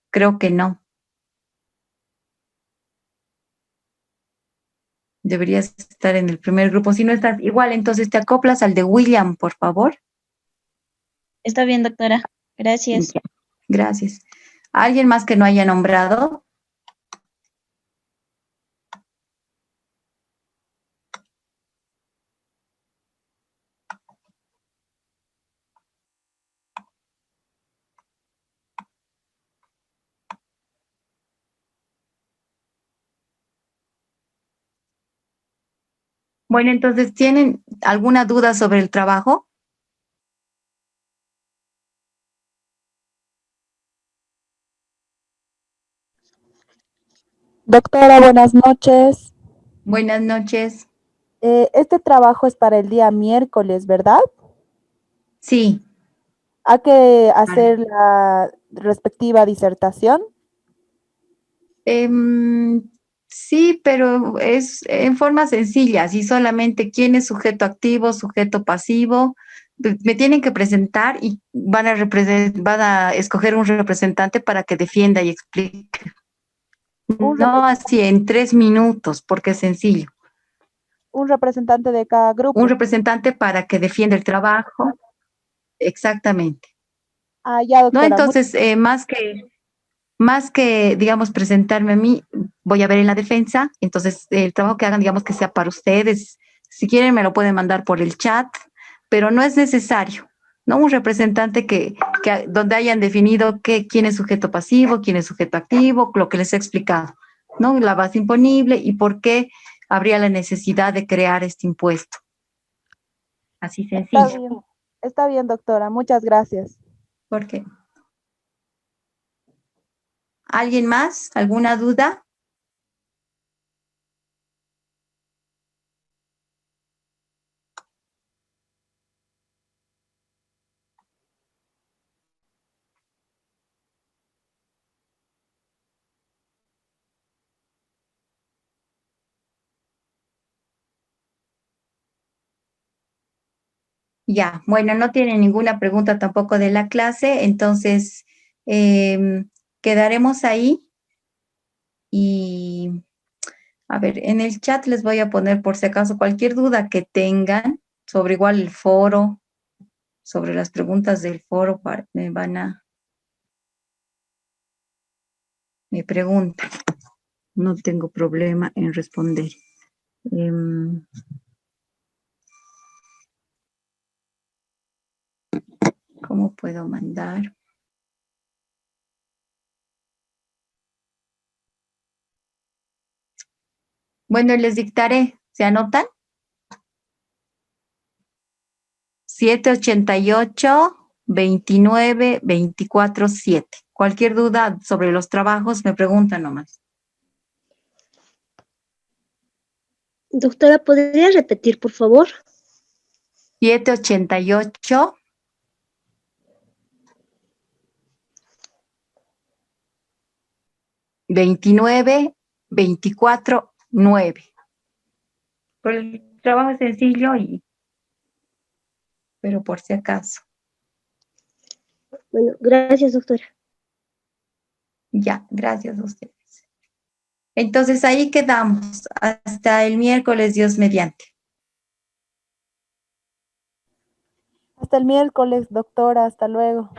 A: Creo que no. Deberías estar en el primer grupo. Si no estás igual, entonces te acoplas al de William, por favor.
I: Está bien, doctora. Gracias.
A: Ya. Gracias. ¿Alguien más que no haya nombrado? Bueno, entonces, ¿tienen alguna duda sobre el trabajo?
J: Doctora, buenas noches.
A: Buenas noches.
J: Este trabajo es para el día miércoles, ¿verdad?
A: Sí.
J: ¿Hay que hacer la respectiva disertación?
A: Sí, pero es en forma sencilla, así solamente quién es sujeto activo, sujeto pasivo. Me tienen que presentar y van a escoger un representante para que defienda y explique. No así en 3 minutos, porque es sencillo.
J: Un representante de cada grupo.
A: Un representante para que defienda el trabajo. Exactamente.
J: Ya, doctora.
A: No, entonces, más que, digamos, presentarme a mí, voy a ver en la defensa, entonces el trabajo que hagan, digamos, que sea para ustedes. Si quieren, me lo pueden mandar por el chat, pero no es necesario, ¿no? Un representante donde hayan definido quién es sujeto pasivo, quién es sujeto activo, lo que les he explicado, ¿no? La base imponible y por qué habría la necesidad de crear este impuesto. Así sencillo.
J: Está bien, doctora. Muchas gracias.
A: ¿Por qué? ¿Alguien más? ¿Alguna duda? Ya, bueno, no tiene ninguna pregunta tampoco de la clase, entonces quedaremos ahí y a ver, en el chat les voy a poner por si acaso cualquier duda que tengan sobre igual el foro, sobre las preguntas del foro, me preguntan. No tengo problema en responder. ¿Cómo puedo mandar? Bueno, les dictaré. ¿Se anotan? 788-29-24-7. Cualquier duda sobre los trabajos, me preguntan nomás.
F: Doctora, ¿podría repetir, por favor?
A: 788 29 24 9. Pero el trabajo es sencillo pero por si acaso.
F: Bueno, gracias, doctora.
A: Ya, gracias a ustedes. Entonces ahí quedamos hasta el miércoles, Dios mediante.
J: Hasta el miércoles, doctora. Hasta luego.